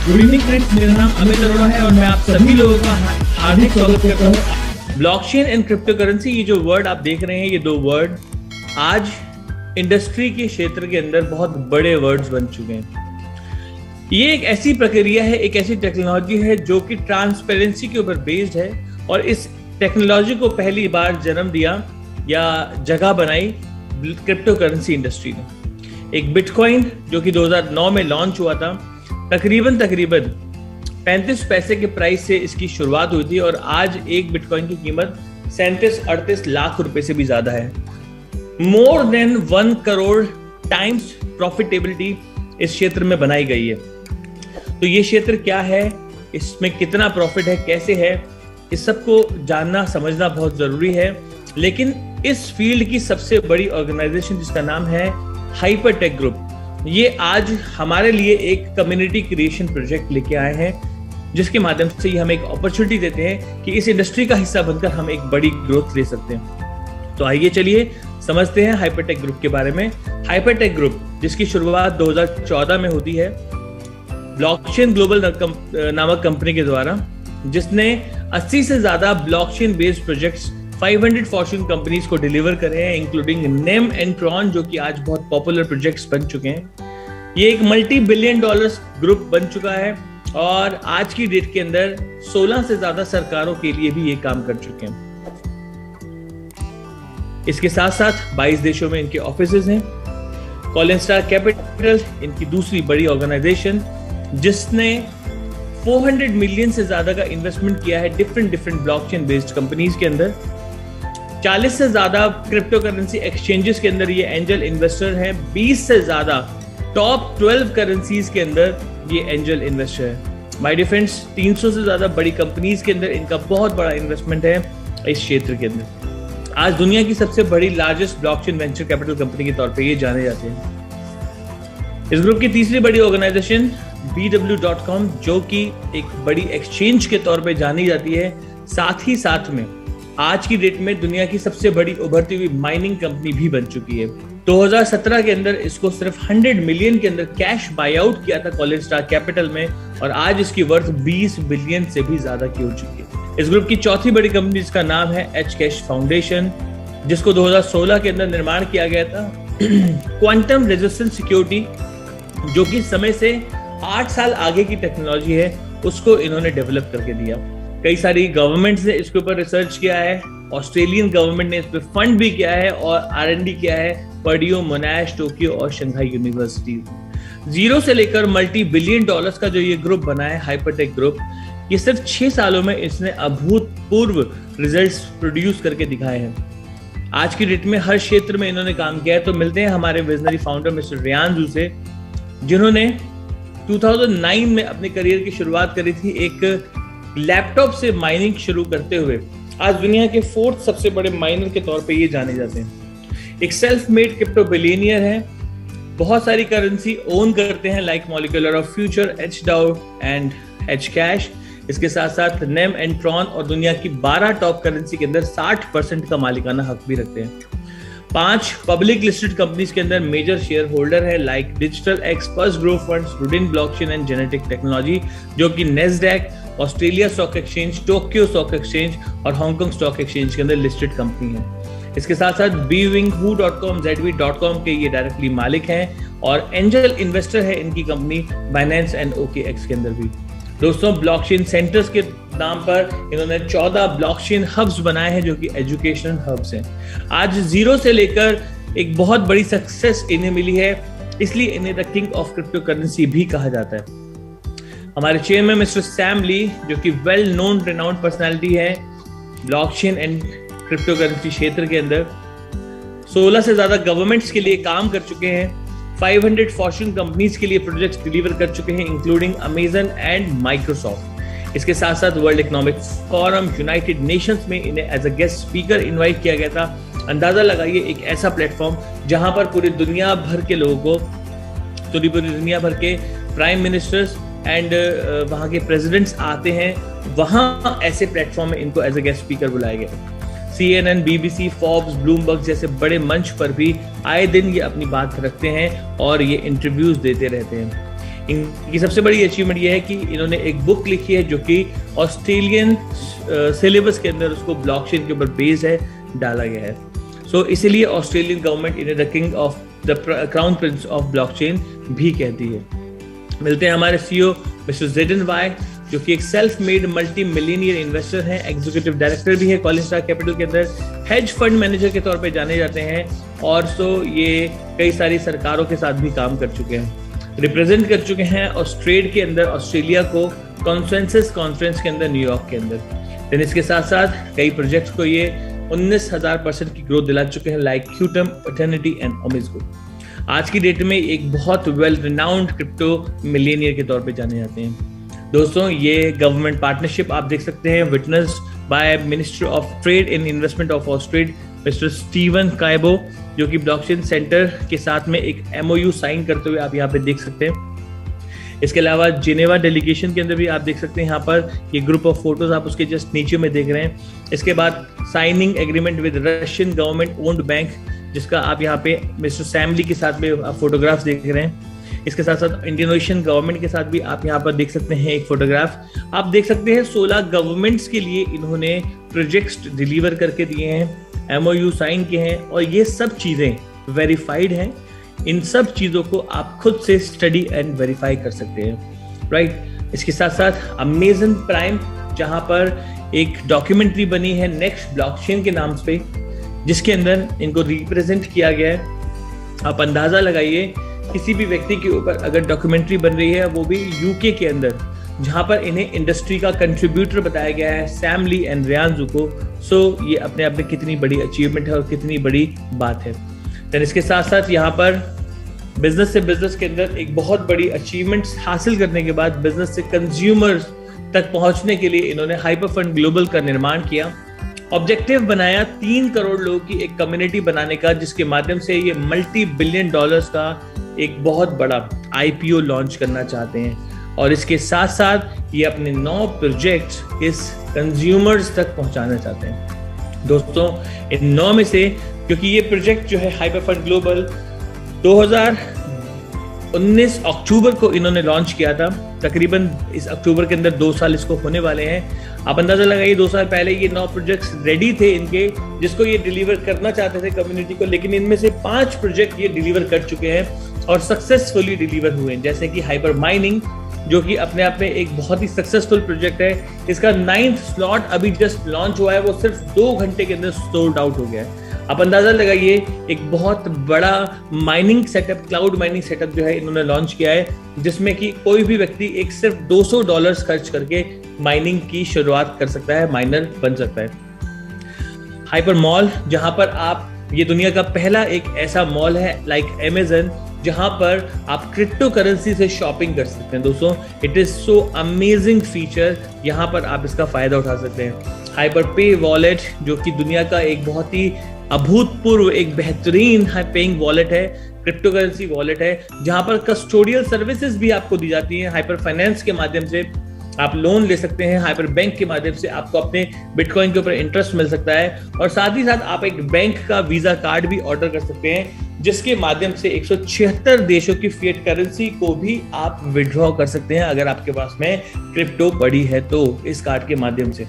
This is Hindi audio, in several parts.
गुड इवनिंग फ्रेंड्स, मेरा नाम अमित अरोड़ा है और मैं आप सभी लोगों का हार्दिक स्वागत करता हूँ। ब्लॉकचेन एंड क्रिप्टो करेंसी, ये जो वर्ड आप देख रहे हैं, ये दो वर्ड आज इंडस्ट्री के क्षेत्र के अंदर बहुत बड़े वर्ड्स बन चुके हैं। ये एक ऐसी प्रक्रिया है, एक ऐसी टेक्नोलॉजी है जो कि ट्रांसपेरेंसी के ऊपर बेस्ड है और इस टेक्नोलॉजी को पहली बार जन्म दिया या जगह बनाई क्रिप्टो करेंसी इंडस्ट्री ने। एक बिटकॉइन जो कि 2009 में लॉन्च हुआ था, तकरीबन 35 पैसे के प्राइस से इसकी शुरुआत हुई थी और आज एक बिटकॉइन की कीमत 37-38 लाख रुपए से भी ज्यादा है। More than 1 crore times profitability इस क्षेत्र में बनाई गई है। तो ये क्षेत्र क्या है, इसमें कितना प्रॉफिट है, कैसे है, इस सबको जानना समझना बहुत जरूरी है। लेकिन इस फील्ड की सबसे बड़ी ऑर्गेनाइजेशन जिसका नाम है हाइपरटेक ग्रुप, ये आज हमारे लिए एक कम्युनिटी क्रिएशन प्रोजेक्ट लेके आए हैं, जिसके माध्यम से ये हमें एक अपॉर्चुनिटी देते हैं कि इस इंडस्ट्री का हिस्सा बनकर हम एक बड़ी ग्रोथ ले सकते हैं। तो आइए चलिए समझते हैं हाइपरटेक ग्रुप के बारे में। हाइपरटेक ग्रुप जिसकी शुरुआत 2014 में होती है ब्लॉकचेन ग्लोबल नामक कंपनी के द्वारा, जिसने 80 से ज्यादा blockchain based projects 500 Fortune companies को डिलीवर करे हैं, इंक्लूडिंग नेम एंड ट्रॉन जो कि आज बहुत पॉपुलर प्रोजेक्ट्स बन चुके हैं। ये एक $multi-billion ग्रुप बन चुका है और आज की डेट के अंदर 16 से ज्यादा सरकारों के लिए भी ये काम कर चुके हैं। इसके साथ साथ 22 देशों में इनके ऑफिसेज हैं। कॉलिनस्टार कैपिटल इनकी दूसरी बड़ी ऑर्गेनाइजेशन, जिसने 400 मिलियन से ज्यादा का इन्वेस्टमेंट किया है डिफरेंट ब्लॉकचेन बेस्ड कंपनीज के अंदर। 40 से ज्यादा क्रिप्टो करेंसी एक्सचेंजेस के अंदर ये एंजल इन्वेस्टर हैं। 20 से ज्यादा टॉप 12 करेंसीज के अंदर ये एंजल इन्वेस्टर है। माय डियर फ्रेंड्स, 300 से ज्यादा बड़ी कंपनीज के अंदर इनका बहुत बड़ा इन्वेस्टमेंट है इस क्षेत्र के अंदर। आज दुनिया की सबसे बड़ी largest blockchain venture capital company के तौर पे ये जाने जाते हैं। इस ग्रुप की तीसरी बड़ी ऑर्गेनाइजेशन BW.com, जो कि एक बड़ी एक्सचेंज के तौर पे जानी जाती है, साथ में आज की डेट में दुनिया की सबसे बड़ी उभरती हुई माइनिंग कंपनी भी बन चुकी है। 2017 के अंदर इसको सिर्फ 100 मिलियन के अंदर कैश बाय आउट किया था कॉलिनस्टार कैपिटल में और आज इसकी वर्थ 20 बिलियन से भी ज्यादा की हो चुकी है। इस ग्रुप की चौथी बड़ी कंपनी जिसका नाम है Hcash फाउंडेशन, जिसको 2016 के अंदर निर्माण किया गया था। क्वांटम रेजिस्टेंट सिक्योरिटी जो कि समय से 8 साल आगे की टेक्नोलॉजी है, उसको इन्होंने डेवलप करके दिया। कई सारी गवर्नमेंट्स ने इसके ऊपर रिसर्च किया है। ऑस्ट्रेलियन गवर्नमेंट ने इस पर फंड भी किया है और R&D किया है पर्डियो, मोनाश, टोक्यो और शंघाई यूनिवर्सिटी। जीरो से लेकर $multi-billion का जो ये ग्रुप बना है हाइपरटेक ग्रुप, ये सिर्फ 6 सालों में इसने अभूतपूर्व रिजल्ट्स प्रोड्यूस करके दिखाए हैं। आज की डेट में हर क्षेत्र में इन्होंने काम किया है। तो मिलते हैं हमारे विजनरी फाउंडर मिस्टर रेयान जू से, जिन्होंने 2009 में अपने करियर की शुरुआत करी थी एक लैपटॉप से माइनिंग शुरू करते हुए। आज दुनिया के 4th सबसे बड़े माइनर के तौर पे ये जाने जाते हैं। एक सेल्फ मेड क्रिप्टो बिलियनियर है, बहुत सारी करेंसी ओन करते हैं like molecular of future, HDAO and Hcash। इसके साथ साथ नेम एंड ट्रॉन और दुनिया की 12 टॉप करेंसी के अंदर 60% का मालिकाना हक भी रखते हैं। 5 पब्लिक लिस्टेड कंपनीज के अंदर मेजर शेयर होल्डर है like Digital X, First Grow Funds, Rudin blockchain and genetic technology, जो कि Nasdaq, Australia stock exchange, Tokyo stock exchange और हांगकांग स्टॉक एक्सचेंज के अंदर लिस्टेड कंपनी है। इसके साथ साथ Bwing, Who.com, ZV.com के ये डायरेक्टली मालिक हैं और एंजल इन्वेस्टर है इनकी कंपनी बाइनेंस एंड OKX के अंदर भी। दोस्तों, ब्लॉकचेन सेंटर्स के नाम पर इन्होंने 14 ब्लॉकचेन हब्स बनाए हैं जो कि एजुकेशनल हब्स हैं। आज जीरो से लेकर एक बहुत बड़ी सक्सेस इन्हें मिली है, इसलिए इन्हें the king of crypto currency भी कहा जाता है। हमारे चेयरमैन मिस्टर सैम ली, जो कि वेल नोन रेनाउंड पर्सनालिटी है ब्लॉकचेन एंड क्रिप्टो करेंसी क्षेत्र के अंदर, 16 से ज्यादा गवर्नमेंट्स के लिए काम कर चुके हैं। 500 फॉर्च्यून कंपनीज के लिए प्रोजेक्ट्स डिलीवर कर चुके हैं, इंक्लूडिंग अमेजन एंड माइक्रोसॉफ्ट। इसके साथ साथ World Economic Forum, United Nations में इन्हें as a guest speaker invite किया गया था। अंदाजा लगाइए, एक ऐसा प्लेटफॉर्म जहां पर पूरी दुनिया भर के लोगों को, पूरी दुनिया भर के प्राइम मिनिस्टर्स एंड वहाँ के प्रेसिडेंट्स आते हैं, वहाँ ऐसे प्लेटफॉर्म में इनको एज अ गेस्ट स्पीकर बुलाया गया। CNN, BBC, Forbes, Bloomberg जैसे बड़े मंच पर भी आए दिन ये अपनी बात रखते हैं और ये इंटरव्यूज देते रहते हैं। इनकी सबसे बड़ी अचीवमेंट ये है कि इन्होंने एक बुक लिखी है जो कि ऑस्ट्रेलियन सिलेबस के अंदर उसको ब्लॉकचेन के ऊपर बेस है डाला गया है। सो इसीलिए ऑस्ट्रेलियन गवर्नमेंट इन्हें the king of the crown Prince of blockchain भी कहती है। मिलते हैं हमारे सीईओ मिस्टर जेडन वाई, जो कि एक self made multi millionaire investor हैं, एग्जीक्यूटिव डायरेक्टर भी है कॉलिन स्टार कैपिटल के अंदर, हेज फंड मैनेजर के तौर पे जाने जाते हैं, और ये कई सारी सरकारों के साथ भी काम कर चुके हैं, रिप्रेजेंट कर चुके हैं ऑस्ट्रेड के अंदर ऑस्ट्रेलिया को कॉन्सेंसस कॉन्फ्रेंस के अंदर न्यूयॉर्क के अंदर। देन इसके साथ साथ कई प्रोजेक्ट्स को ये 19,000% की ग्रोथ दिला चुके हैं, लाइक क्यूटम, एटर्निटी एंड ओमिस्को। आज की डेट में एक बहुत वेल रिनाउंड क्रिप्टो मिलियनियर के तौर पे जाने जाते हैं। दोस्तों, ये गवर्नमेंट पार्टनरशिप आप देख सकते हैं witnessed by minister of trade and investment of Austrade mister Steven Kaibo, जो कि ब्लॉकचेन सेंटर के साथ में एक MOU साइन करते हुए आप यहाँ पे देख सकते हैं। इसके अलावा जिनेवा डेलीगेशन के अंदर भी आप देख सकते हैं, यहाँ पर ये ग्रुप ऑफ फोटोज आप उसके जस्ट नीचे में देख रहे हैं। इसके बाद signing agreement with Russian government owned bank, जिसका आप यहाँ पे मिस्टर सैमली के साथ में फोटोग्राफ देख रहे हैं। इसके साथ साथ इंडियन ओशन गवर्नमेंट के साथ भी आप यहाँ पर देख सकते हैं एक फोटोग्राफ। आप देख सकते हैं 16 गवर्नमेंट्स के लिए इन्होंने प्रोजेक्ट्स डिलीवर करके दिए हैं, MOU साइन किए हैं, और ये सब चीजें वेरीफाइड हैं। इन सब चीजों को आप खुद से स्टडी एंड वेरीफाई कर सकते हैं, राइट। इसके साथ साथ अमेजन प्राइम, जहां पर एक डॉक्यूमेंट्री बनी है नेक्स्ट ब्लॉकचेन के नाम पे, जिसके अंदर इनको रिप्रेजेंट किया गया है। आप अंदाजा लगाइए, किसी भी व्यक्ति के ऊपर अगर डॉक्यूमेंट्री बन रही है, वो भी यूके के अंदर, जहां पर इन्हें इंडस्ट्री का कंट्रीब्यूटर बताया गया है, सैम ली एंड रियानजू को। ये अपने आप में कितनी बड़ी अचीवमेंट है और कितनी बड़ी बात है। देन इसके साथ साथ यहाँ पर बिजनेस से बिजनेस के अंदर एक बहुत बड़ी अचीवमेंट्स हासिल करने के बाद बिजनेस से कंज्यूमर्स तक पहुंचने के लिए इन्होंने हाइपरफंड ग्लोबल का निर्माण किया। ऑब्जेक्टिव बनाया 3 करोड़ लोगों की एक कम्युनिटी बनाने का, जिसके माध्यम से ये $multi-billion का एक बहुत बड़ा IPO लॉन्च करना चाहते हैं। और इसके साथ साथ ये अपने 9 प्रोजेक्ट इस कंज्यूमर्स तक पहुंचाना चाहते हैं। दोस्तों, इन 9 में से, क्योंकि ये प्रोजेक्ट जो है हाइपरफंड ग्लोबल 2019 अक्टूबर को इन्होंने लॉन्च किया था, तकरीबन इस अक्टूबर के अंदर 2 साल इसको होने वाले हैं। आप अंदाजा लगाइए, 2 साल पहले ये 9 प्रोजेक्ट्स रेडी थे इनके, जिसको ये डिलीवर करना चाहते थे कम्युनिटी को, लेकिन इनमें से 5 प्रोजेक्ट ये डिलीवर कर चुके हैं और सक्सेसफुली डिलीवर हुए हैं। जैसे कि हाइपर माइनिंग, जो कि अपने आप में एक बहुत ही सक्सेसफुल प्रोजेक्ट है। इसका 9th स्लॉट अभी जस्ट लॉन्च हुआ है, वो सिर्फ 2 घंटे के अंदर सोल्ड आउट हो गया है। आप अंदाजा लगाइए, एक बहुत बड़ा mining setup, cloud mining setup जो है इन्होंने लॉन्च किया है, जिसमें कि कोई भी व्यक्ति एक सिर्फ $200 खर्च करके माइनिंग की शुरुआत कर सकता है, माइनर बन सकता है। हाइपर मॉल, जहां पर आप, ये दुनिया का पहला एक ऐसा मॉल है लाइक अमेज़न, जहां पर आप क्रिप्टो करेंसी से शॉपिंग कर सकते हैं। दोस्तों, it is so amazing feature, यहां पर आप इसका फायदा उठा सकते हैं। हाइपर पे वॉलेट, जो कि दुनिया का एक बहुत ही अभूतपूर्व, एक बेहतरीन पेइंग वॉलेट है, क्रिप्टो करेंसी वॉलेट है, जहां पर कस्टोडियल सर्विसेज भी आपको दी जाती हैं। हाइपर फाइनेंस के माध्यम से आप लोन ले सकते हैं, हाइपर बैंक के माध्यम से आपको अपने बिटकॉइन के ऊपर इंटरेस्ट मिल सकता है, और साथ ही साथ आप एक बैंक का वीजा कार्ड भी ऑर्डर कर सकते हैं, जिसके माध्यम से 176 देशों की फिएट करेंसी को भी आप विड्रॉ कर सकते हैं, अगर आपके पास में क्रिप्टो पड़ी है तो, इस कार्ड के माध्यम से।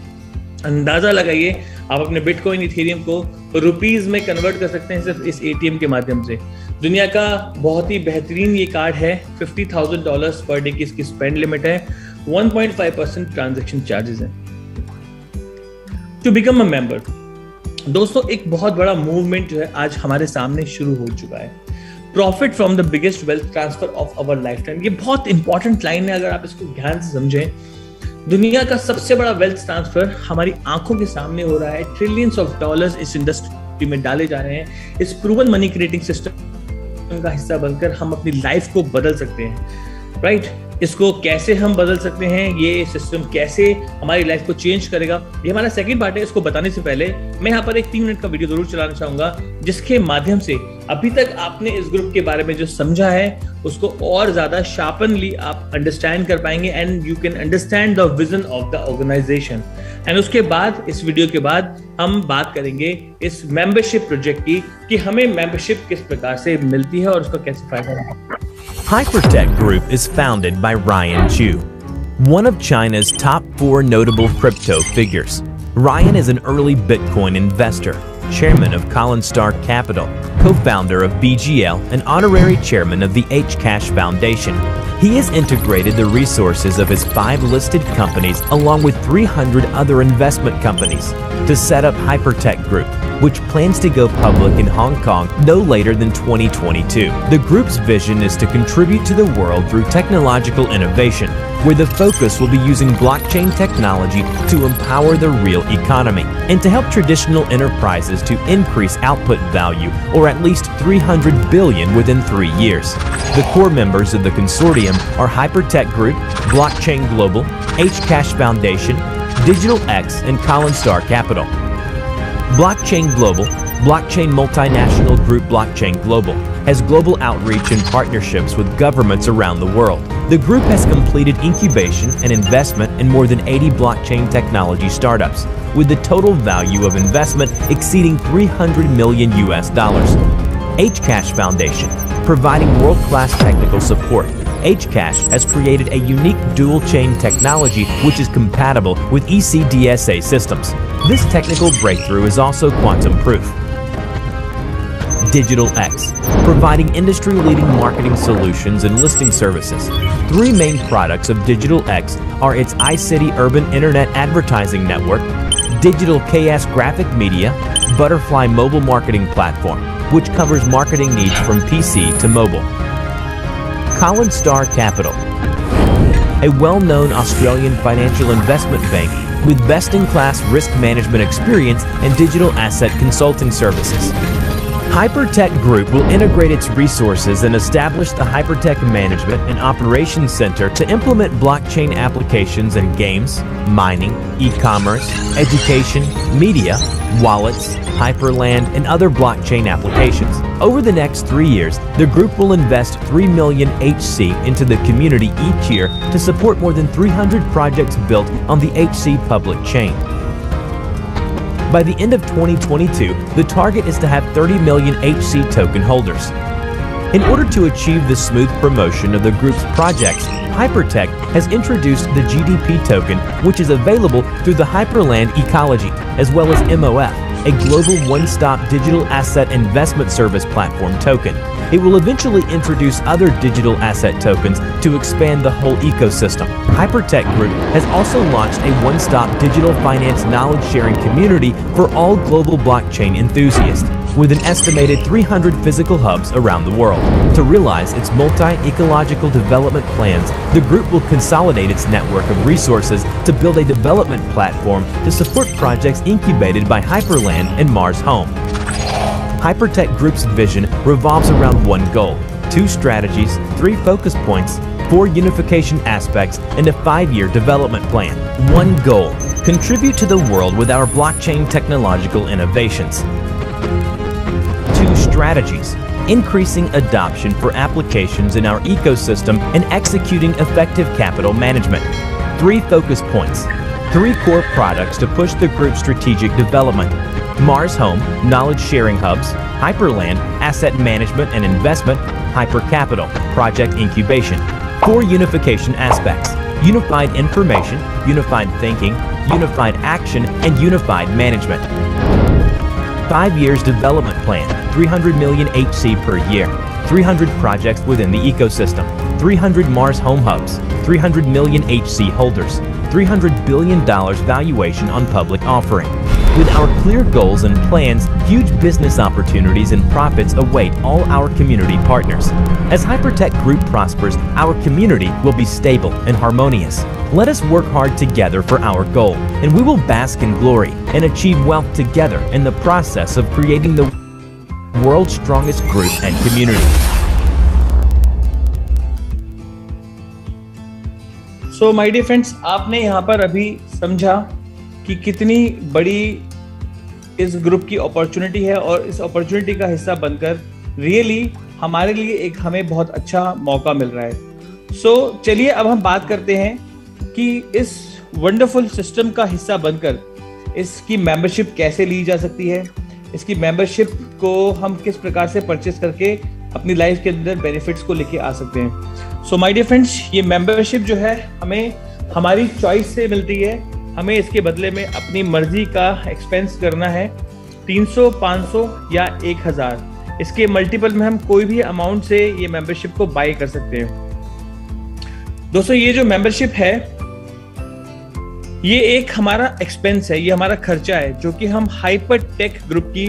अंदाजा लगाइए, आप अपने बिटकॉइन इथेरियम को रुपीज में कन्वर्ट कर सकते हैं सिर्फ इस ATM के माध्यम से। दुनिया का बहुत ही बेहतरीन ये कार्ड है, $50,000 पर डे की इसकी स्पेंड लिमिट है, 1.5% ट्रांजैक्शन चार्जेस हैं। टू बिकम अ मेंबर, दोस्तों, एक बहुत बड़ा मूवमेंट जो है आज हमारे सामने शुरू हो चुका है। Profit from the biggest wealth transfer of our life time, ये बहुत इंपॉर्टेंट लाइन है, अगर आप इसको ध्यान से समझें। दुनिया का सबसे बड़ा वेल्थ ट्रांसफर हमारी आंखों के सामने हो रहा है। ट्रिलियंस ऑफ डॉलर्स इस इंडस्ट्री में डाले जा रहे हैं। इस प्रूवन मनी क्रिएटिंग सिस्टम का हिस्सा बनकर हम अपनी लाइफ को बदल सकते हैं, राइट। इसको कैसे हम बदल सकते हैं, ये सिस्टम कैसे हमारी लाइफ को चेंज करेगा, ये हमारा सेकंड पार्ट है। इसको बताने से पहले मैं यहाँ पर एक 3 मिनट का वीडियो जरूर चलाना चाहूंगा, जिसके माध्यम से अभी तक आपने इस ग्रुप के बारे में जो समझा है उसको और ज्यादा शार्पनली आप अंडरस्टैंड कर पाएंगे, and you can understand the vision of the organization. And उसके बाद इस वीडियो के बाद हम बात करेंगे इस मेंबरशिप प्रोजेक्ट की कि हमें मेंबरशिप किस प्रकार से मिलती है और उसका कैसे फायदा है। Hypertech Group is founded by Ryan Chu, one of China's top 4 notable crypto figures. Ryan is an early Bitcoin investor, chairman of Collinstar Capital, co-founder of BGL, and honorary chairman of the Hcash Foundation. He has integrated the resources of his 5 listed companies along with 300 other investment companies to set up Hypertech Group, which plans to go public in Hong Kong no later than 2022. The group's vision is to contribute to the world through technological innovation, where the focus will be using blockchain technology to empower the real economy and to help traditional enterprises to increase output value, or at least 300 billion within 3 years. The core members of the consortium are Hypertech Group, Blockchain Global, Hcash Foundation, Digital X, and Collinstar Capital. Blockchain Global, blockchain multinational group Blockchain Global, has global outreach and partnerships with governments around the world. The group has completed incubation and investment in more than 80 blockchain technology startups, with the total value of investment exceeding $300 million. Hcash Foundation, providing world-class technical support. Hcash has created a unique dual-chain technology which is compatible with ECDSA systems. This technical breakthrough is also quantum-proof. Digital X, providing industry-leading marketing solutions and listing services. 3 main products of Digital X are its iCity Urban Internet Advertising Network, Digital KS Graphic Media, Butterfly Mobile Marketing Platform, which covers marketing needs from PC to mobile. Collinstar Capital, a well-known Australian financial investment bank with best-in-class risk management experience and digital asset consulting services. Hypertech Group will integrate its resources and establish the Hypertech Management and Operations Center to implement blockchain applications in games, mining, e-commerce, education, media, wallets, Hyperland, and other blockchain applications. Over the next 3 years, the group will invest 3 million HC into the community each year to support more than 300 projects built on the HC public chain. By the end of 2022, the target is to have 30 million HC token holders. In order to achieve the smooth promotion of the group's projects, Hypertech has introduced the GDP token, which is available through the Hyperland Ecology, as well as MOF, a global one-stop digital asset investment service platform token. It will eventually introduce other digital asset tokens to expand the whole ecosystem. Hypertech Group has also launched a one-stop digital finance knowledge-sharing community for all global blockchain enthusiasts, with an estimated 300 physical hubs around the world. To realize its multi-ecological development plans, the group will consolidate its network of resources to build a development platform to support projects incubated by Hyperland and Mars Home. Hypertech Group's vision revolves around one goal, 2 strategies, 3 focus points, 4 unification aspects, and a 5-year development plan. One goal: contribute to the world with our blockchain technological innovations. 2 strategies: increasing adoption for applications in our ecosystem and executing effective capital management. 3 focus points: 3 core products to push the group's strategic development. Mars Home, knowledge sharing hubs; Hyperland, asset management and investment; Hyper Capital, project incubation. 4 unification aspects: unified information, unified thinking, unified action, and unified management. 5 years development plan, 300 million HC per year, 300 projects within the ecosystem, 300 Mars Home hubs, 300 million HC holders, $300 billion valuation on public offering. With our clear goals and plans, huge business opportunities and profits await all our community partners. As Hypertech Group prospers, our community will be stable and harmonious. Let us work hard together for our goal, and we will bask in glory and achieve wealth together in the process of creating the world's strongest group and community. So my dear friends, आपने यहाँ पर अभी समझा कि कितनी बड़ी इस ग्रुप की अपॉर्चुनिटी है और इस अपॉर्चुनिटी का हिस्सा बनकर रियली हमारे लिए एक हमें बहुत अच्छा मौका मिल रहा है। सो चलिए अब हम बात करते हैं कि इस वंडरफुल सिस्टम का हिस्सा बनकर इसकी मेंबरशिप कैसे ली जा सकती है, इसकी मेंबरशिप को हम किस प्रकार से परचेस करके अपनी लाइफ के अंदर बेनिफिट्स को लेके आ सकते हैं। सो माय डियर फ्रेंड्स, ये मेंबरशिप जो है हमें हमारी चॉइस से मिलती है। हमें इसके बदले में अपनी मर्जी का एक्सपेंस करना है, 300, 500 या 1000। इसके मल्टीपल में हम कोई भी अमाउंट से ये मेंबरशिप को बाय कर सकते हैं। दोस्तों, ये जो मेंबरशिप है ये एक हमारा एक्सपेंस है, ये हमारा खर्चा है जो कि हम हाइपर टेक ग्रुप की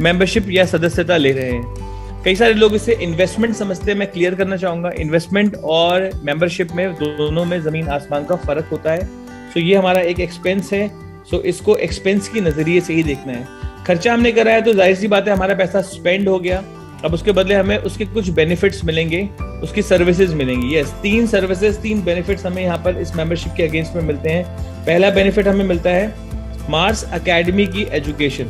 मेंबरशिप या सदस्यता ले रहे हैं। कई सारे लोग इसे इन्वेस्टमेंट समझते हैं। मैं क्लियर करना चाहूंगा, इन्वेस्टमेंट और मेंबरशिप में दोनों में जमीन आसमान का फर्क होता है। सो ये हमारा एक एक्सपेंस है, सो इसको एक्सपेंस की नजरिए से ही देखना है। खर्चा हमने करा है तो जाहिर सी बात है हमारा पैसा स्पेंड हो गया, अब उसके बदले हमें उसके कुछ बेनिफिट्स मिलेंगे, उसकी सर्विसेज मिलेंगी। यस, 3 सर्विसेज, 3 बेनिफिट्स हमें यहाँ पर इस मेंबरशिप के अगेंस्ट में मिलते हैं। पहला बेनिफिट हमें मिलता है मार्स एकेडमी की एजुकेशन।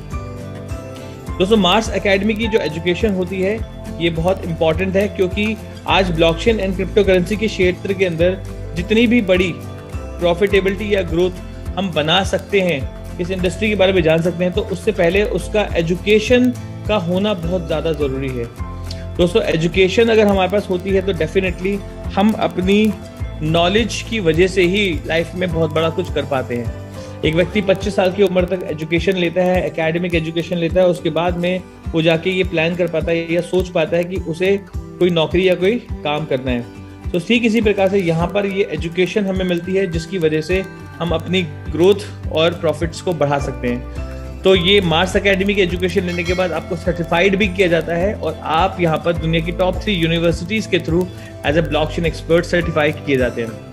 दोस्तों, मार्स एकेडमी की जो एजुकेशन होती है ये बहुत इंपॉर्टेंट है, क्योंकि आज ब्लॉकचेन एंड क्रिप्टो करेंसी के क्षेत्र के अंदर जितनी भी बड़ी प्रॉफिटेबिलिटी या ग्रोथ हम बना सकते हैं, इस इंडस्ट्री के बारे में जान सकते हैं, तो उससे पहले उसका एजुकेशन का होना बहुत ज़्यादा ज़रूरी है। दोस्तों, एजुकेशन अगर हमारे पास होती है तो डेफिनेटली हम अपनी नॉलेज की वजह से ही लाइफ में बहुत बड़ा कुछ कर पाते हैं। एक व्यक्ति 25 साल की उम्र तक एजुकेशन लेता है, एकेडमिक एजुकेशन लेता है, उसके बाद में वो जाके ये प्लान कर पाता है या सोच पाता है कि उसे कोई नौकरी या कोई काम करना है। तो ठीक इसी प्रकार से यहाँ पर ये एजुकेशन हमें मिलती है, जिसकी वजह से हम अपनी ग्रोथ और प्रॉफिट्स को बढ़ा सकते हैं। तो ये मार्स एकेडमी की एजुकेशन लेने के बाद आपको सर्टिफाइड भी किया जाता है और आप यहाँ पर दुनिया की टॉप 3 यूनिवर्सिटीज के through as a blockchain expert certify किए जाते हैं।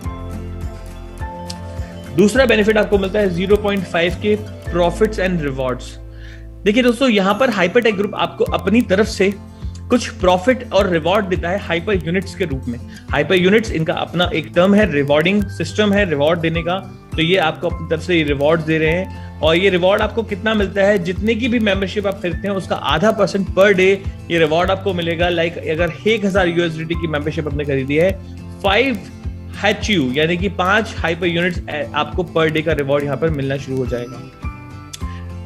दूसरा बेनिफिट आपको मिलता है 0.5 के प्रॉफिट्स एंड रिवॉर्ड्स। देखिए दोस्तों, यहाँ पर हाइपरटेक ग्रुप आपको अपनी तरफ से कुछ प्रॉफिट और रिवॉर्ड देता है हाइपर यूनिट्स के रूप में। हाइपर यूनिट्स इनका अपना एक टर्म है, रिवॉर्डिंग सिस्टम है रिवॉर्ड देने का। तो ये आपको अपनी तरफ से ये रिवॉर्ड दे रहे हैं, और ये रिवॉर्ड आपको कितना मिलता है, जितने की भी मेंबरशिप आप खरीदते हैं उसका ½ पर डे ये रिवॉर्ड आपको मिलेगा। लाइक अगर 1000 USDT की मेंबरशिप आपने खरीदी है, 5 HU यानी कि 5 हाइपर यूनिट्स आपको पर डे का रिवॉर्ड यहाँ पर मिलना शुरू हो जाएगा।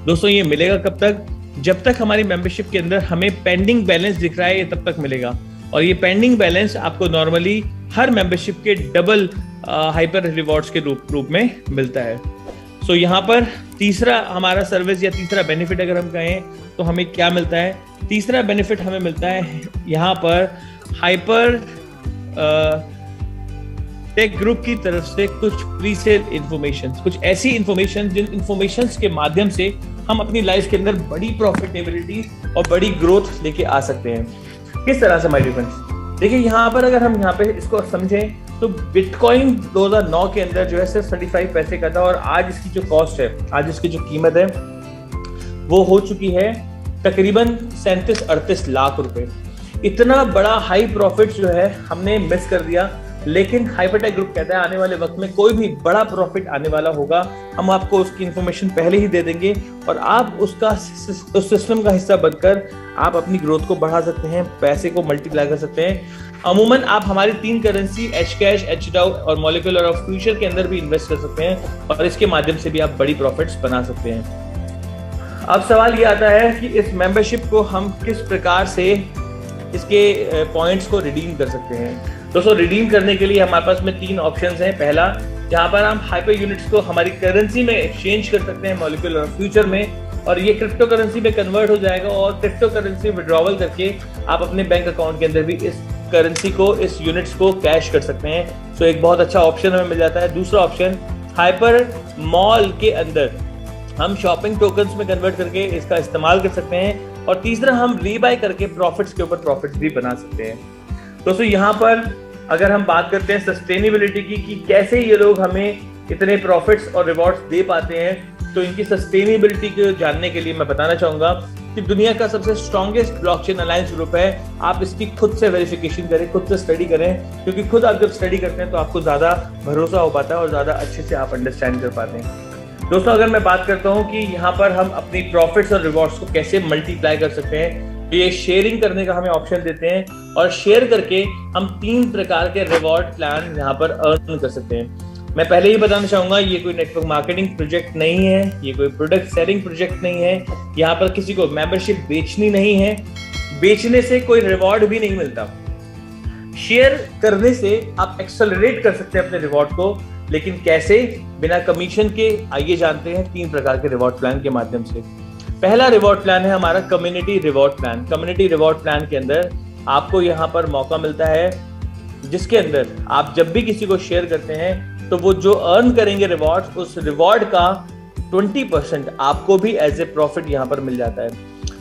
दोस्तों, ये मिलेगा कब तक? जब तक हमारी मेंबरशिप के अंदर हमें पेंडिंग बैलेंस दिख रहा है, ये तब तक मिलेगा। और ये पेंडिंग बैलेंस आपको नॉर्मली हर मेंबरशिप के डबल हाइपर रिवॉर्ड्स के रूप में मिलता है। सो यहाँ पर तीसरा हमारा सर्विस या तीसरा बेनिफिट अगर हम कहें तो हमें क्या मिलता है? तीसरा बेनिफिट हमें मिलता है यहाँ पर हाइपर टेक ग्रुप की तरफ से कुछ प्री सेल इंफॉर्मेशन, कुछ ऐसी इंफॉर्मेशन जिन इंफॉर्मेशन के माध्यम से हम अपनी लाइफ के अंदर बड़ी प्रॉफिटेबिलिटी और बड़ी ग्रोथ लेके आ सकते हैं। किस तरह से माय डियर फ्रेंड्स? देखिए, यहाँ पर अगर हम यहाँ पे इसको समझें तो बिटकॉइन 2009 के अंदर जो है सिर्फ 35 पैसे का था, और आज इसकी जो कॉस्ट है, आज इसकी जो कीमत है वो हो चुकी है तकरीबन 37-38 लाख रुपए। इतना बड़ा हाई प्रॉफिट जो है हमने मिस कर दिया। लेकिन हाइपरटेक ग्रुप कहता है आने वाले वक्त में कोई भी बड़ा प्रॉफिट आने वाला होगा, हम आपको उसकी इंफॉर्मेशन पहले ही दे देंगे और आप उस सिस्टम का हिस्सा बनकर आप अपनी ग्रोथ को बढ़ा सकते हैं, पैसे को मल्टीप्लाई कर सकते हैं। अमूमन आप हमारी 3 करेंसी Hcash, HDAO और मॉलिक्यूलर ऑफ फ्यूचर के अंदर भी इन्वेस्ट कर सकते हैं और इसके माध्यम से भी आप बड़ी प्रॉफिट्स बना सकते हैं। अब सवाल ये आता है कि इस मेंबरशिप को हम किस प्रकार से इसके पॉइंट्स को रिडीम कर सकते हैं। दोस्तों, रिडीम करने के लिए हमारे पास में 3 ऑप्शंस हैं। पहला, जहां पर हम हाइपर यूनिट्स को हमारी करेंसी में एक्सचेंज कर सकते हैं मॉलिक्यूलर ऑफ फ्यूचर में, और ये क्रिप्टो करेंसी में कन्वर्ट हो जाएगा और क्रिप्टो करेंसी विड्रॉवल करके आप अपने बैंक अकाउंट के अंदर भी इस करेंसी को, इस यूनिट्स को कैश कर सकते हैं। सो एक बहुत अच्छा ऑप्शन हमें मिल जाता है। दूसरा ऑप्शन, हाइपर मॉल के अंदर हम शॉपिंग टोकन्स में कन्वर्ट करके इसका इस्तेमाल कर सकते हैं। और तीसरा, हम रीबाय करके प्रॉफिट्स के ऊपर प्रॉफिट्स भी बना सकते हैं। दोस्तों, यहाँ पर अगर हम बात करते हैं सस्टेनेबिलिटी की कि कैसे ये लोग हमें इतने प्रॉफिट्स और रिवॉर्ड्स दे पाते हैं, तो इनकी सस्टेनेबिलिटी को जानने के लिए मैं बताना चाहूंगा कि दुनिया का सबसे स्ट्रॉन्गेस्ट ब्लॉकचेन अलायंस ग्रुप है। आप इसकी खुद से वेरिफिकेशन करें, खुद से स्टडी करें, क्योंकि खुद आप जब स्टडी करते हैं तो आपको ज्यादा भरोसा हो पाता है और ज्यादा अच्छे से आप अंडरस्टैंड कर पाते हैं। दोस्तों, अगर मैं बात करता हूं कि यहाँ पर हम अपनी प्रॉफिट्स और रिवॉर्ड्स को कैसे मल्टीप्लाई कर सकते हैं, तो ये शेयरिंग करने का हमें ऑप्शन देते हैं और शेयर करके हम 3 प्रकार के रिवॉर्ड प्लान यहाँ पर अर्न कर सकते हैं। मैं पहले ही बताना चाहूंगा, ये कोई नेटवर्क मार्केटिंग प्रोजेक्ट नहीं है, ये कोई प्रोडक्ट सेलिंग प्रोजेक्ट नहीं है, यहाँ पर किसी को मेंबरशिप बेचनी नहीं है, बेचने से कोई रिवॉर्ड भी नहीं मिलता। शेयर करने से आप एक्सेलरेट कर सकते हैं अपने रिवॉर्ड को, लेकिन कैसे? बिना कमीशन के। आइए जानते हैं 3 प्रकार के रिवॉर्ड प्लान के माध्यम से। पहला रिवॉर्ड प्लान है हमारा community reward plan. Community reward plan के अंदर आपको यहाँ पर मौका मिलता है, जिसके अंदर आप जब भी किसी को शेयर करते हैं तो वो जो अर्न करेंगे रिवॉर्ड, उस रिवॉर्ड का 20% आपको भी एज ए प्रॉफिट यहाँ पर मिल जाता है।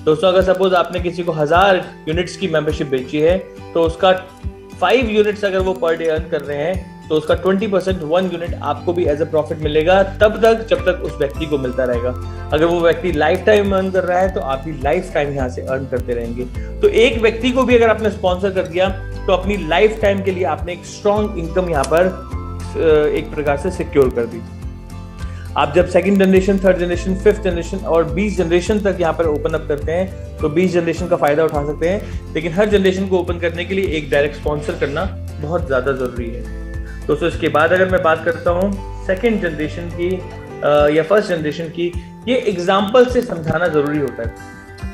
दोस्तों, अगर सपोज आपने किसी को 1000 यूनिट्स की मेंबरशिप बेची है, तो उसका 5 यूनिट्स अगर वो पर डे अर्न कर रहे हैं, तो उसका 20% 1 यूनिट आपको भी एज ए प्रॉफिट मिलेगा, तब तक जब तक उस व्यक्ति को मिलता रहेगा। अगर वो व्यक्ति लाइफ टाइम अर्न कर रहा है, तो आप भी लाइफ टाइम यहाँ से अर्न करते रहेंगे। तो एक व्यक्ति को भी अगर आपने स्पॉन्सर कर दिया, तो अपनी लाइफ टाइम के लिए आपने एक स्ट्रॉन्ग इनकम यहाँ पर एक प्रकार से सिक्योर कर दी। आप जब 2nd generation, 3rd generation, 5th generation और 20 जनरेशन तक यहाँ पर ओपन अप करते हैं, तो 20 जनरेशन का फायदा उठा सकते हैं। लेकिन हर जनरेशन को ओपन करने के लिए एक डायरेक्ट स्पॉन्सर करना बहुत ज्यादा जरूरी है। दोस्तों, इसके बाद अगर मैं बात करता हूँ 2nd जनरेशन की या 1st जनरेशन की, ये एग्जाम्पल से समझाना जरूरी होता है,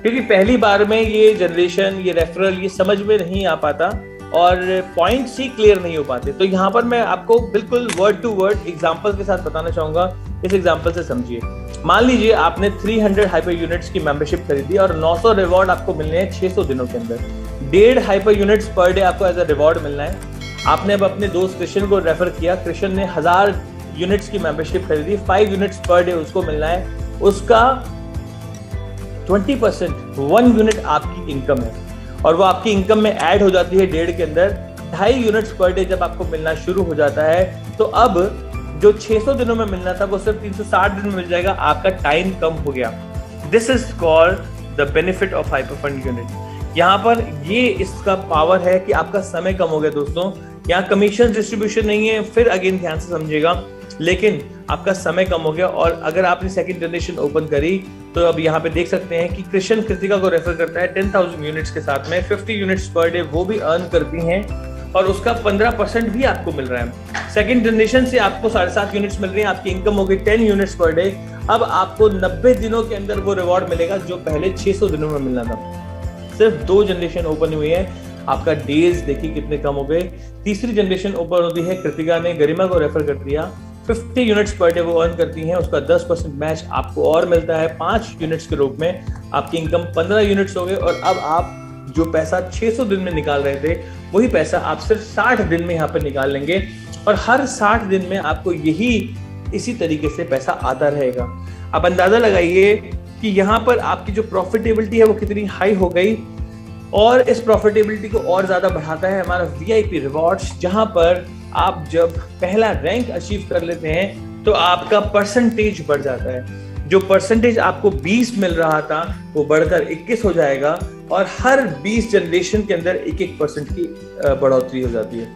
क्योंकि पहली बार में ये जनरेशन, ये रेफरल, ये समझ में नहीं आ पाता और पॉइंट्स ही क्लियर नहीं हो पाते। तो यहाँ पर मैं आपको बिल्कुल वर्ड टू वर्ड एग्जाम्पल के साथ बताना चाहूंगा। इस एग्जाम्पल से समझिए। मान लीजिए आपने 300 हाइपर यूनिट्स की मेंबरशिप खरीदी और 900 रिवॉर्ड आपको मिलने हैं 600 दिनों के अंदर। 1.5 हाइपर यूनिट्स पर डे आपको एज अ रिवॉर्ड मिलना है। आपने अब अपने दोस्त कृष्ण को रेफर किया, कृष्ण ने 1000 यूनिट्स की मेंबरशिप खरीदी, 5 यूनिट्स पर डे उसको मिलना है। उसका 20% 1 यूनिट आपकी इनकम है, और वो आपकी इनकम में ऐड हो जाती है 1.5 के अंदर। 2.5 यूनिट्स पर डे जब आपको मिलना शुरू हो जाता है, तो अब जो 600 दिनों में मिलना था वो सिर्फ 360 दिन में मिल जाएगा। आपका टाइम कम हो गया। This is called the benefit of hyper fund unit. यहाँ पर ये इसका पावर है कि आपका समय कम हो गया। दोस्तों, यहाँ कमीशन डिस्ट्रीब्यूशन नहीं है, फिर अगेन ध्यान से समझिएगा, लेकिन आपका समय कम हो गया। और अगर आपने 2nd जनरेशन ओपन करी, तो अब यहाँ पे देख सकते हैं कि कृष्ण कृतिका को रेफर करता है 10,000 यूनिट्स के साथ में, 50 यूनिट्स पर डे वो भी अर्न करती हैं, और उसका 15% भी आपको मिल रहा है। 2nd जनरेशन से आपको 7.5 यूनिट्स मिल रही हैं, आपकी इनकम हो गई 10 यूनिट्स पर डे। अब आपको 90 दिनों के अंदर वो रिवॉर्ड मिलेगा जो पहले 600 दिनों में मिलना था। सिर्फ 2 जनरेशन ओपन हुई है, आपका डेज देखिए कितने कम हो गए। तीसरी जनरेशन ओपन होती है, कृतिका ने गरिमा को रेफर कर दिया, 50 यूनिट्स पर डे वो अर्न करती हैं, उसका 10% मैच आपको और मिलता है 5 यूनिट्स के रूप में। आपकी इनकम 15 यूनिट्स हो गए, और अब आप जो पैसा 600 दिन में निकाल रहे थे, वही पैसा आप सिर्फ 60 दिन में यहाँ पर निकाल लेंगे, और हर 60 दिन में आपको यही इसी तरीके से पैसा आता रहेगा। आप अंदाजा लगाइए कि यहाँ पर आपकी जो प्रॉफिटेबिलिटी है वो कितनी हाई हो गई, और इस प्रॉफिटेबिलिटी को और ज्यादा बढ़ाता है हमारा VIP रिवॉर्ड्स, जहां पर आप जब पहला रैंक अचीव कर लेते हैं तो आपका परसेंटेज बढ़ जाता है। जो परसेंटेज आपको 20 मिल रहा था वो बढ़कर 21 हो जाएगा, और हर 20 जनरेशन के अंदर 1-1% की बढ़ोतरी हो जाती है।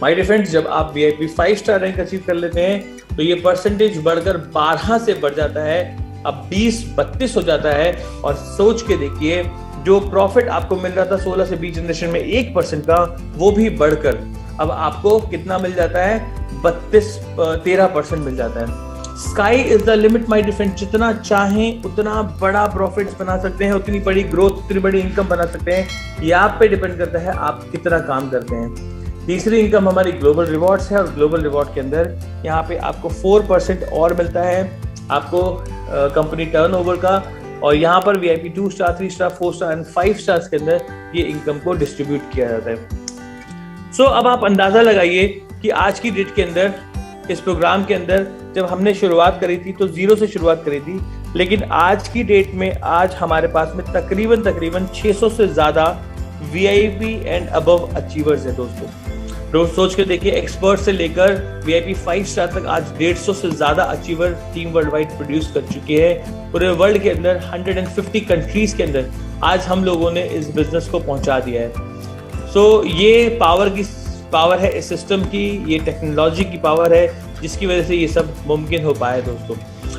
माय डियर फ्रेंड्स, जब आप VIP 5 स्टार रैंक अचीव कर लेते हैं तो ये परसेंटेज बढ़कर 12 से बढ़ जाता है, अब 20-32 हो जाता है। और सोच के देखिए, जो प्रॉफिट आपको मिल रहा था 16 से 20 जनरेशन में 1% का, वो भी बढ़कर अब आपको कितना मिल जाता है? 13% मिल जाता है। Sky is the limit my dear friend. जितना चाहें उतना बड़ा प्रॉफिट्स बना सकते हैं, उतनी बड़ी ग्रोथ, उतनी बड़ी इनकम बना सकते हैं। ये आप पे डिपेंड करता है आप कितना काम करते हैं। तीसरी इनकम हमारी ग्लोबल रिवॉर्ड्स है, और ग्लोबल रिवॉर्ड के अंदर यहाँ पे आपको 4% और मिलता है आपको कंपनी टर्नओवर का, और यहाँ पर VIP 2 star, 3 star, 4 star and 5 stars के अंदर ये इनकम को डिस्ट्रीब्यूट किया जाता है। सो अब आप अंदाजा लगाइए कि आज की डेट के अंदर, इस प्रोग्राम के अंदर जब हमने शुरुआत करी थी तो 0 से शुरुआत करी थी, लेकिन आज की डेट में आज हमारे पास में तकरीबन 600 से ज्यादा VIP एंड अबव अचीवर्स है। दोस्तों, रोज सोच के देखिए, एक्सपर्ट से लेकर VIP 5 स्टार तक आज 150 से ज्यादा achiever team world wide produce कर चुके हैं। पूरे वर्ल्ड के अंदर 150 कंट्रीज के अंदर आज हम लोगों ने इस बिजनेस को पहुंचा दिया है। सो ये पावर है इस सिस्टम की, ये टेक्नोलॉजी की पावर है, जिसकी वजह से ये सब मुमकिन हो पाया। दोस्तों,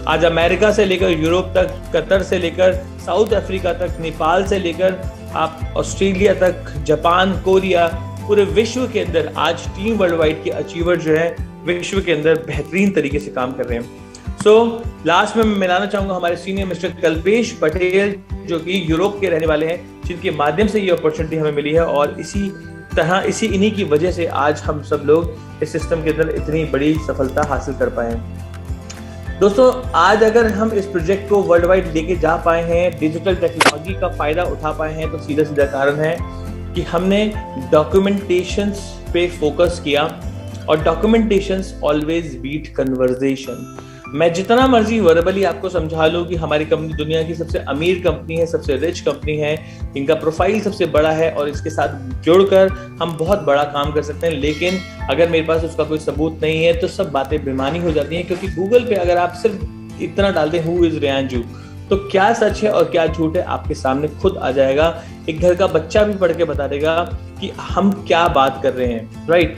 आज अमेरिका से लेकर यूरोप तक, कतर से लेकर साउथ अफ्रीका तक, नेपाल से लेकर आप ऑस्ट्रेलिया तक, जापान, कोरिया, पूरे विश्व के अंदर आज टीम वर्ल्ड वाइड के अचीवर जो है विश्व के अंदर बेहतरीन तरीके से काम कर रहे हैं। लास्ट में मैं मिलाना चाहूंगा हमारे सीनियर मिस्टर कल्पेश पटेल, जो कि यूरोप के रहने वाले हैं, जिनके माध्यम से ये अपॉर्चुनिटी हमें मिली है और इन्हीं की वजह से आज हम सब लोग इस सिस्टम के अंदर इतनी बड़ी सफलता हासिल कर पाए हैं। दोस्तों, आज अगर हम इस प्रोजेक्ट को वर्ल्ड वाइड लेके जा पाए हैं, डिजिटल टेक्नोलॉजी का फायदा उठा पाए हैं, तो सीधा सीधा कारण है कि हमने डॉक्यूमेंटेशंस पे फोकस किया, और डॉक्यूमेंटेशंस ऑलवेज बीट कन्वर्सेशन। मैं जितना मर्जी वर्बली आपको समझा लूं कि हमारी कंपनी दुनिया की सबसे अमीर कंपनी है, सबसे रिच कंपनी है, इनका प्रोफाइल सबसे बड़ा है और इसके साथ जुड़कर हम बहुत बड़ा काम कर सकते हैं, लेकिन अगर मेरे पास उसका कोई सबूत नहीं है तो सब बातें बेमानी हो जाती हैं। क्योंकि गूगल पे अगर आप सिर्फ इतना डालते हु इज रेयांजू, तो क्या सच है और क्या झूठ है आपके सामने खुद आ जाएगा। एक घर का बच्चा भी पढ़ के बता देगा कि हम क्या बात कर रहे हैं, राइट।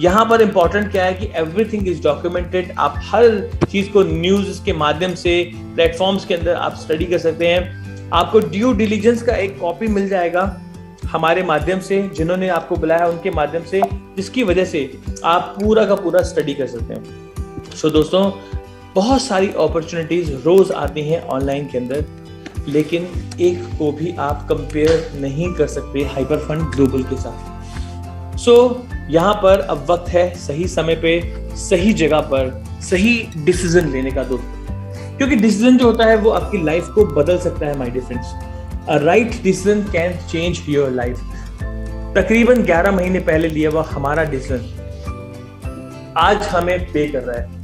यहाँ पर इंपॉर्टेंट क्या है कि एवरीथिंग इज डॉक्यूमेंटेड। आप हर चीज को न्यूज के माध्यम से प्लेटफॉर्म्स के अंदर आप स्टडी कर सकते हैं। आपको ड्यू डिलीजेंस का एक कॉपी मिल जाएगा हमारे माध्यम से, जिन्होंने आपको बुलाया उनके माध्यम से, जिसकी वजह से आप पूरा का पूरा स्टडी कर सकते हैं। दोस्तों, बहुत सारी अपॉर्चुनिटीज रोज आती हैं ऑनलाइन के अंदर, लेकिन एक को भी आप कंपेयर नहीं कर सकते हाइपरफंड ग्लोबल के साथ। यहाँ पर अब वक्त है सही समय पे सही जगह पर सही डिसीजन लेने का दोस्तों, क्योंकि डिसीजन जो होता है वो आपकी लाइफ को बदल सकता है my dear friends. A right decision can change your life. तकरीबन 11 महीने पहले लिया हुआ हमारा डिसीजन आज हमें पे कर रहा है।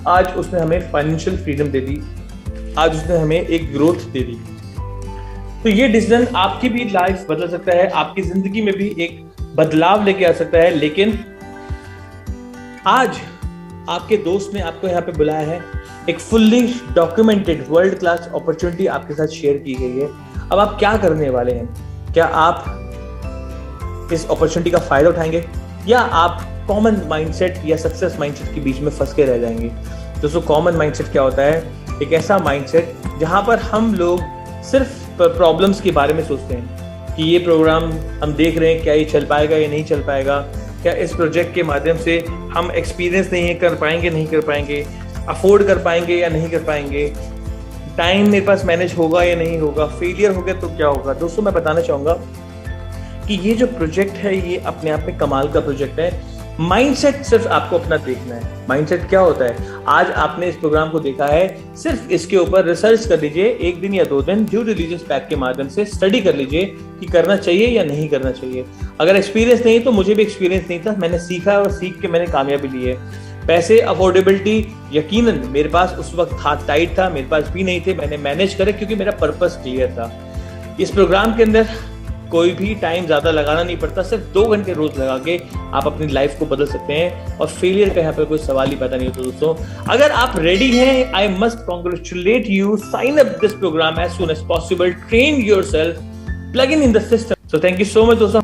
आज उसने हमें फाइनेंशियल फ्रीडम दे दी, आज उसने हमें एक ग्रोथ दे दी। तो ये डिसीजन आपकी भी लाइफ बदल सकता है, आपकी जिंदगी में भी एक बदलाव लेके आ सकता है। लेकिन आज आपके दोस्त ने आपको यहाँ पे बुलाया है, एक fully documented world class opportunity आपके साथ शेयर की गई है। अब आप क्या करने वाले हैं? क्या आप इस अपॉर्चुनिटी का फायदा उठाएंगे या आप कॉमन माइंडसेट या सक्सेस माइंडसेट के बीच में फंस के रह जाएंगे? दोस्तों, कॉमन माइंडसेट क्या होता है? एक ऐसा माइंडसेट जहां पर हम लोग सिर्फ प्रॉब्लम्स के बारे में सोचते हैं कि ये प्रोग्राम हम देख रहे हैं, क्या ये चल पाएगा या नहीं चल पाएगा, क्या इस प्रोजेक्ट के माध्यम से हम एक्सपीरियंस नहीं कर पाएंगे, नहीं कर पाएंगे, अफोर्ड कर पाएंगे या नहीं कर पाएंगे, टाइम मेरे पास मैनेज होगा या नहीं होगा, फेलियर हो गया तो क्या होगा। दोस्तों, मैं बताना चाहूंगा कि ये जो प्रोजेक्ट है ये अपने आप में कमाल का प्रोजेक्ट है। माइंडसेट सिर्फ आपको अपना देखना है। माइंडसेट क्या होता है? आज आपने इस प्रोग्राम को देखा है, सिर्फ इसके ऊपर रिसर्च कर लीजिए, 1 दिन या 2 दिन ड्यू डिलीजेंस पैक के माध्यम से स्टडी कर लीजिए कि करना चाहिए या नहीं करना चाहिए। अगर एक्सपीरियंस नहीं, तो मुझे भी एक्सपीरियंस नहीं था, मैंने सीखा और सीख के मैंने कामयाबी ली है। पैसे, अफोर्डेबिलिटी, यकीनन मेरे पास उस वक्त हाथ टाइट था, मेरे पास भी नहीं थे, मैंने मैनेज करे क्योंकि मेरा पर्पस क्लियर था। इस प्रोग्राम के अंदर कोई भी टाइम ज्यादा लगाना नहीं पड़ता, सिर्फ 2 घंटे रोज लगा के आप अपनी लाइफ को बदल सकते हैं और फेलियर का यहाँ पे कोई सवाल ही पैदा नहीं होता। दोस्तों, अगर आप रेडी हैं, I must congratulate you, sign up this program as soon as possible, train yourself, plug in the system. So thank you so much दोस्तों।